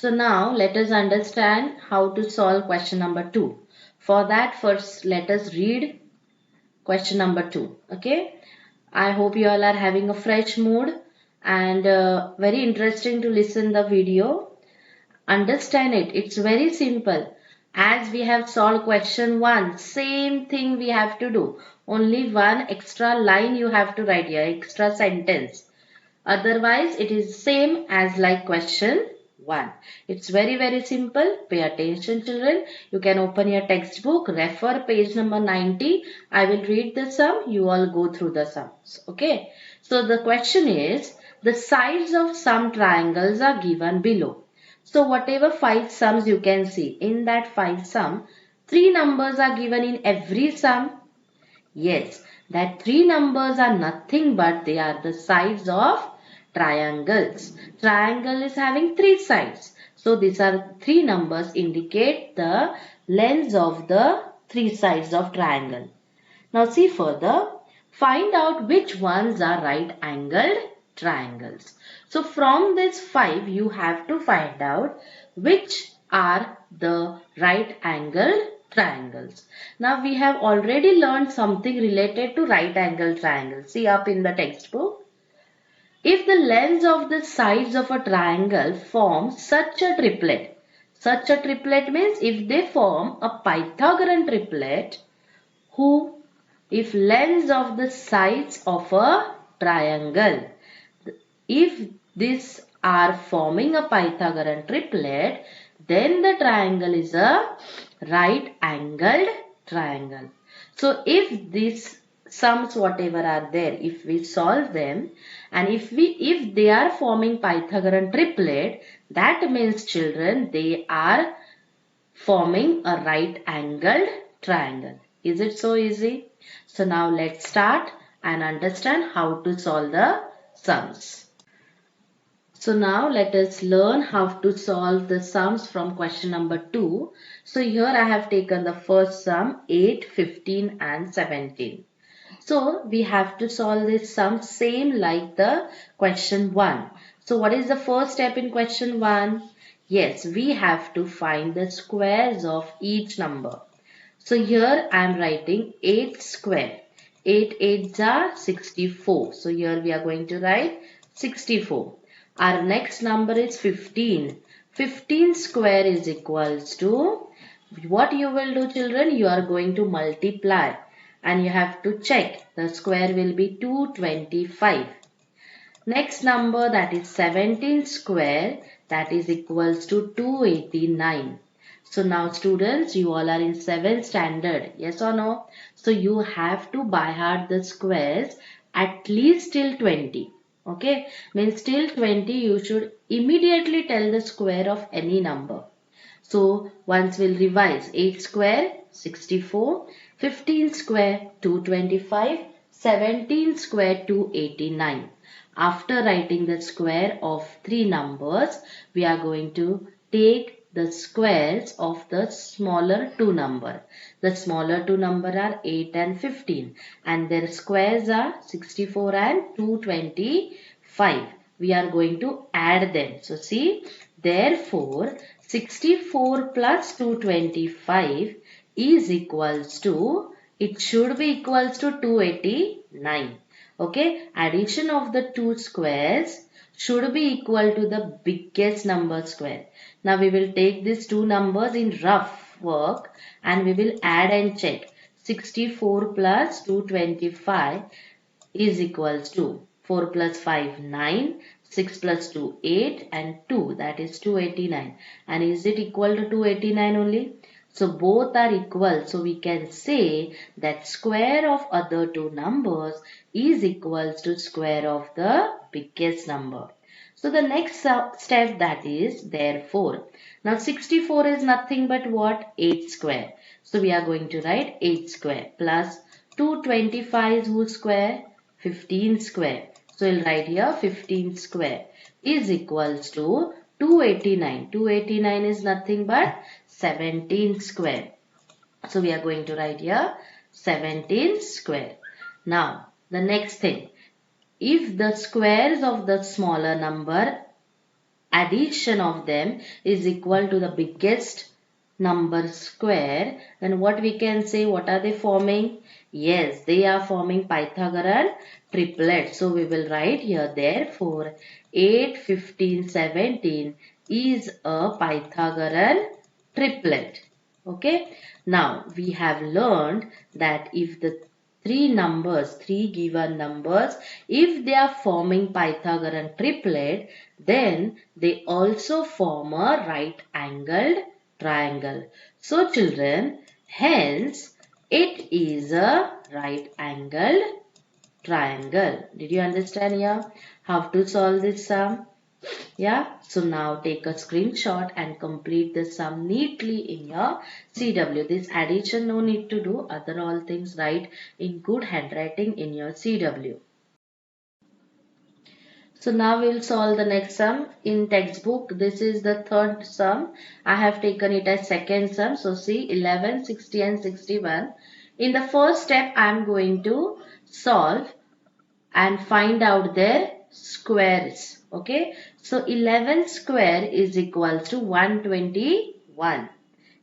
So now let us understand how to solve question number 2. For that, first let us read question number 2. Okay. I hope you all are having a fresh mood and very interesting to listen the video. Understand it. It's very simple. As we have solved question 1, same thing we have to do. Only one extra line you have to write here, extra sentence. Otherwise, it is same as like question 1. It's very simple. Pay attention, children. You can open your textbook, refer page number 90. I will read the sum. You all go through the sums. Okay. So the question is, the sides of some triangles are given below. So whatever 5 sums you can see, in that 5 sum, 3 numbers are given in every sum. Yes, that 3 numbers are nothing but they are the sides of triangles. Triangle is having 3 sides. So these are 3 numbers indicate the lengths of the 3 sides of triangle. Now see further. Find out which ones are right angled triangles. So from this 5 you have to find out which are the right angled triangles. Now we have already learned something related to right angled triangles. See up in the textbook. If the lengths of the sides of a triangle form such a triplet means if they form a Pythagorean triplet if lengths of the sides of a triangle, if these are forming a Pythagorean triplet, then the triangle is a right angled triangle. So if these sums whatever are there, if we solve them and if they are forming Pythagorean triplet, that means children they are forming a right angled triangle. Is it so easy? So now let's start and understand how to solve the sums. So now let us learn how to solve the sums from question number 2. So here I have taken the first sum 8, 15 and 17. So we have to solve this sum same like the question 1. So what is the first step in question 1? Yes, we have to find the squares of each number. So here I am writing 8 square. 8 8s are 64. So here we are going to write 64. Our next number is 15. 15 square is equals to, what you will do children? You are going to multiply and you have to check. The square will be 225. Next number, that is 17 square, that is equals to 289. So now students, you all are in 7th standard, yes or no? So you have to by heart the squares at least till 20. Okay, means till 20 you should immediately tell the square of any number. So once we'll revise, 8 square 64, 15 square 225, 17 square 289. After writing the square of 3 numbers, we are going to take the squares of the smaller 2 number. The smaller 2 number are 8 and 15 and their squares are 64 and 225. We are going to add them. So see, therefore 64 plus 225 is equals to, it should be equals to 289. Okay, addition of the 2 squares should be equal to the biggest number square. Now we will take these 2 numbers in rough work and we will add and check. 64 plus 225 is equals to 4 plus 5 9, 6 plus 2 8 and 2, that is 289. And is it equal to 289 only? So both are equal. So we can say that square of other 2 numbers is equals to square of the biggest number. So the next step, that is therefore. Now 64 is nothing but what? 8 square. So we are going to write 8 square plus 225 is whose square? 15 square. So we'll write here 15 square is equals to 289. 289 is nothing but 17 square. So we are going to write here 17 square. Now the next thing, if the squares of the smaller number addition of them is equal to the biggest number square, then what we can say, what are they forming? Yes, they are forming Pythagorean triplet. So we will write here, therefore 8, 15, 17 is a Pythagorean triplet. Okay. Now we have learned that if the three given numbers, if they are forming Pythagorean triplet, then they also form a right angled triangle. So children, hence it is a right angled triangle. Did you understand here how to solve this sum? Yeah, so now take a screenshot and complete the sum neatly in your CW. This addition no need to do, other all things write in good handwriting in your CW. So now we will solve the next sum. In textbook, this is the third sum. I have taken it as second sum. So see 11, 60 and 61. In the first step, I am going to solve and find out their squares. Okay. So 11 square is equals to 121.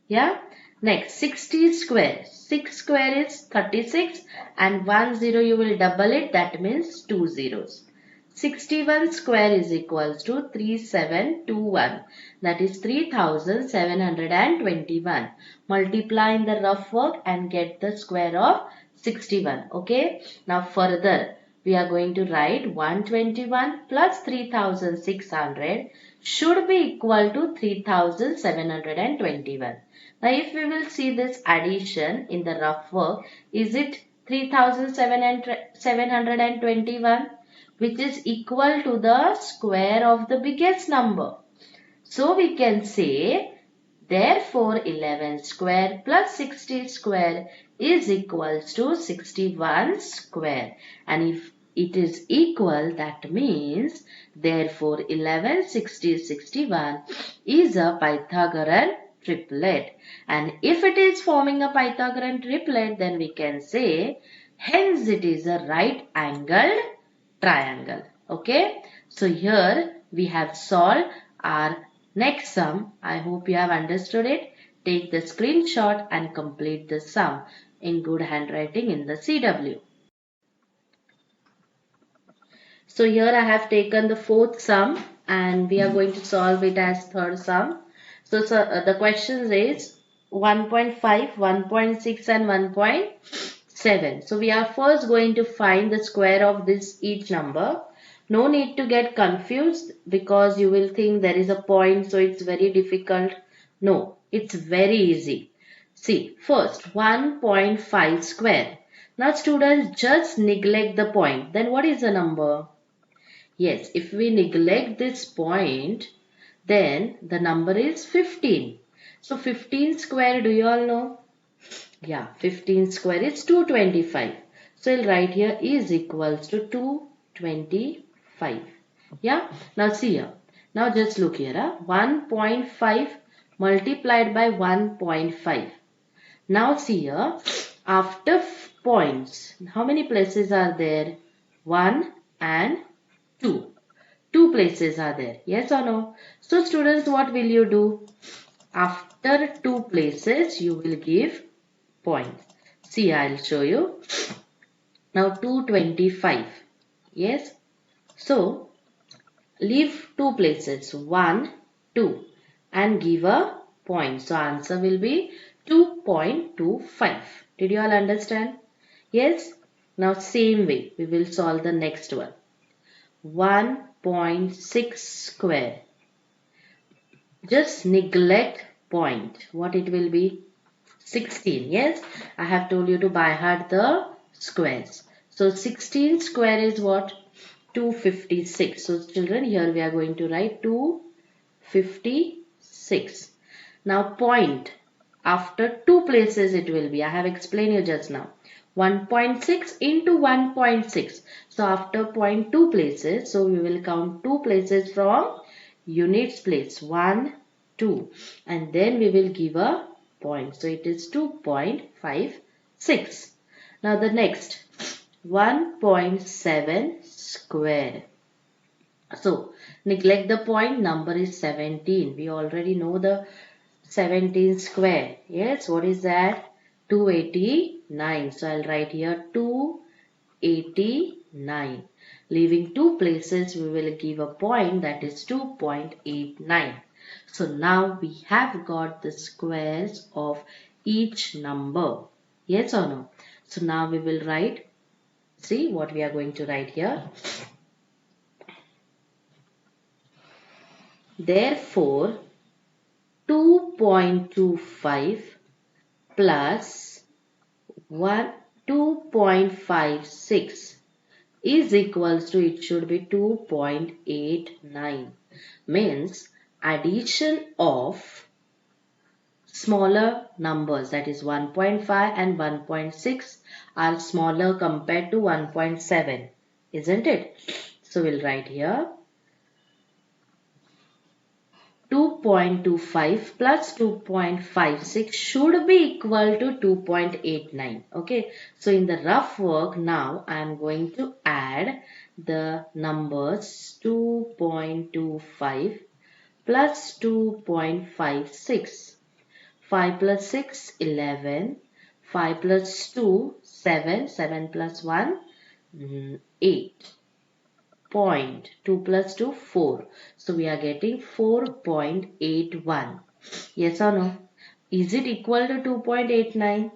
Yeah. Next 60 square. 6 square is 36 and 1 0 you will double it. That means 2 zeros. 61 square is equals to 3721. That is 3721. Multiply in the rough work and get the square of 61. Okay. Now further we are going to write 121 plus 3600 should be equal to 3721. Now if we will see this addition in the rough work, is it 3721? Which is equal to the square of the biggest number. So we can say, therefore 11 square plus 60 square is equals to 61 square. And if it is equal, that means therefore 11, 60, 61 is a Pythagorean triplet. And if it is forming a Pythagorean triplet, then we can say, hence it is a right angled triangle. Okay. So here we have solved our next sum. I hope you have understood it. Take the screenshot and complete the sum in good handwriting in the CW. So here I have taken the fourth sum and we are going to solve it as third sum. So the question is 1.5, 1.6 and 1.7. So we are first going to find the square of this each number. No need to get confused because you will think there is a point, so it's very difficult. No, it's very easy. See, first 1.5 square. Now students, just neglect the point. Then what is the number? Yes, if we neglect this point, then the number is 15. So 15 square, do you all know? Yeah, 15 square is 225. So I'll write here is equals to 225. Yeah, now see here. Now just look here. 1.5 multiplied by 1.5. Now see here. After points, how many places are there? 1 and 2. 2 places are there. Yes or no? So students, what will you do? After 2 places, you will give points. See, I'll show you. Now 225. Yes. So leave 2 places. 1, 2 and give a point. So answer will be 2.25. Did you all understand? Yes. Now same way we will solve the next one. 1.6 square. Just neglect point. What it will be? 16. Yes, I have told you to by heart the squares. So 16 square is what? 256. So children, here we are going to write 256. Now point. After 2 places it will be. I have explained you just now. 1.6 into 1.6. So after point 2 places, so we will count 2 places from units place. 1, 2. And then we will give a point. So it is 2.56. Now the next 1.7 square. So Neglect the point, number is 17. We already know the 17 square. Yes, what is that? 289. So I'll write here 289. Leaving two places, we will give a point, that is 2.89. So now we have got the squares of each number. Yes or no? So now we will write, see what we are going to write here. Therefore, 2.25 plus 2.56 is equals to, it should be 2.89. Means addition of smaller numbers, that is 1.5 and 1.6 are smaller compared to 1.7, isn't it? So we'll write here 2.25 plus 2.56 should be equal to 2.89. Okay, so in the rough work now I am going to add the numbers 2.25 plus 2.56. 5 plus 6, 11. 5 plus 2, 7. 7 plus 1, 8. 2 plus 2, 4. So we are getting 4.81. Yes or no? Is it equal to 2.89?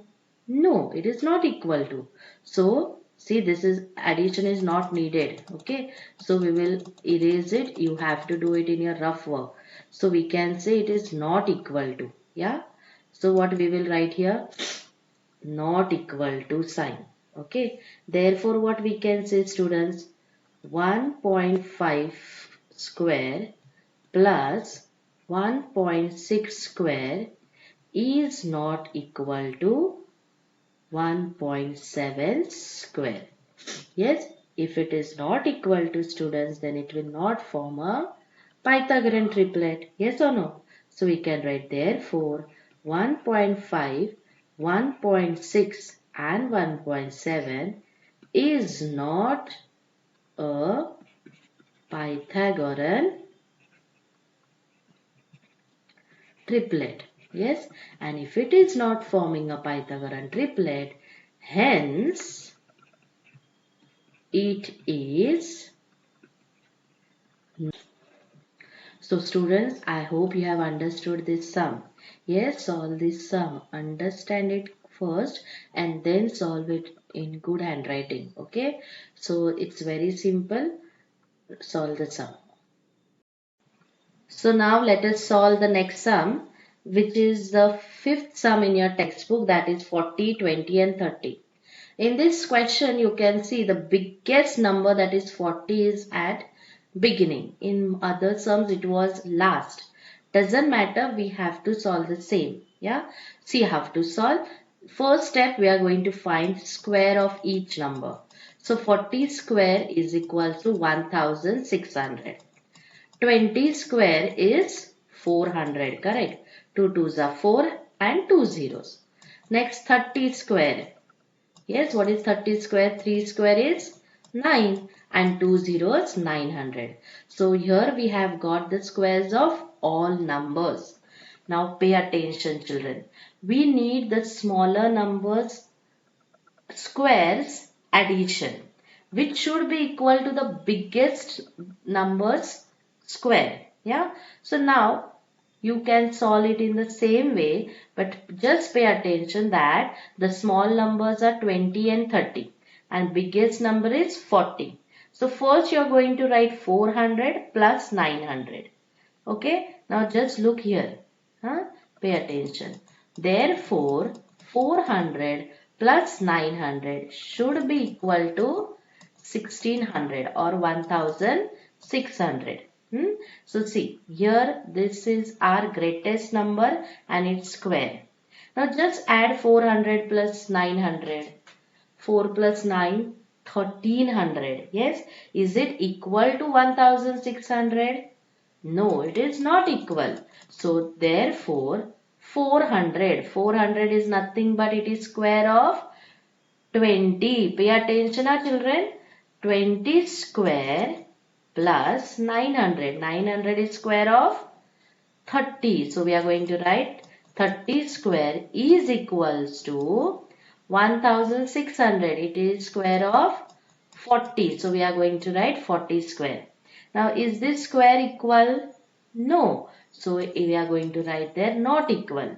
No, it is not equal to. So see, this is addition is not needed. Okay. So we will erase it. You have to do it in your rough work. So we can say it is not equal to. Yeah. So what we will write here? Not equal to sign. Okay. Therefore what we can say, students? 1.5 square plus 1.6 square is not equal to 1.7 square. Yes, if it is not equal to, students, then it will not form a Pythagorean triplet. Yes or no? So we can write therefore 1.5, 1.6 and 1.7 is not a Pythagorean triplet. Yes, and if it is not forming a Pythagorean triplet, hence it is. So students, I hope you have understood this sum. Yes, solve this sum. Understand it first and then solve it in good handwriting. Okay, so it's very simple. Solve the sum. So now let us solve the next sum, which is the fifth sum in your textbook, that is 40, 20 and 30. In this question, you can see the biggest number, that is 40, is at beginning. In other sums, it was last. Doesn't matter, we have to solve the same. Yeah. See how to solve. First step, we are going to find square of each number. So 40 square is equal to 1600. 20 square is 400, correct? 2 2s are 4 and 2 zeros. Next 30 square. Yes, what is 30 square? 3 square is 9 and 2 zeros 900. So here we have got the squares of all numbers. Now pay attention, children. We need the smaller numbers squares addition, which should be equal to the biggest numbers square. Yeah. So now you can solve it in the same way, but just pay attention that the small numbers are 20 and 30 and biggest number is 40. So first you are going to write 400 plus 900. Okay. Now just look here. Pay attention. Therefore 400 plus 900 should be equal to 1600 or 1600. So see, here this is our greatest number and it's square. Now just add 400 plus 900. 4 plus 9, 1300. Yes, is it equal to 1600? No, it is not equal. So therefore 400 is nothing but it is square of 20. Pay attention, children. 20 square plus 900. 900 is square of 30. So we are going to write 30 square is equals to 1600. It is square of 40. So we are going to write 40 square. Now is this square equal? No. So we are going to write there not equal.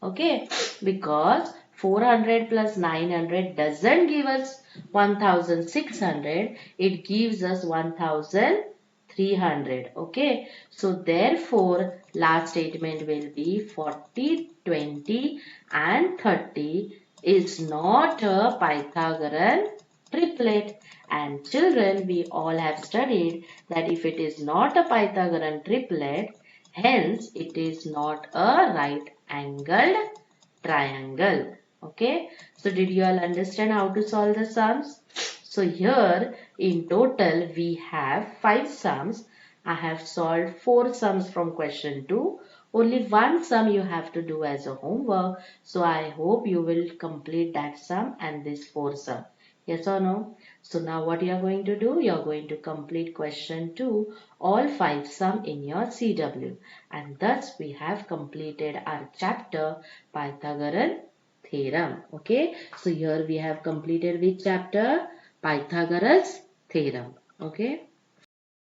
Okay. Because 400 plus 900 doesn't give us 1600. It gives us 1300. Okay. So therefore last statement will be 40, 20 and 30 is not a Pythagorean triplet. And children, we all have studied that if it is not a Pythagorean triplet, hence it is not a right angled triangle. Okay. So did you all understand how to solve the sums? So here in total we have 5 sums. I have solved 4 sums from question 2. Only one sum you have to do as a homework. So I hope you will complete that sum and this 4 sum. Yes or no? So now what you are going to do? You are going to complete question 2, all 5 sum in your CW. And thus we have completed our chapter Pythagorean theorem. Okay. So here we have completed which chapter? Pythagoras theorem. Okay.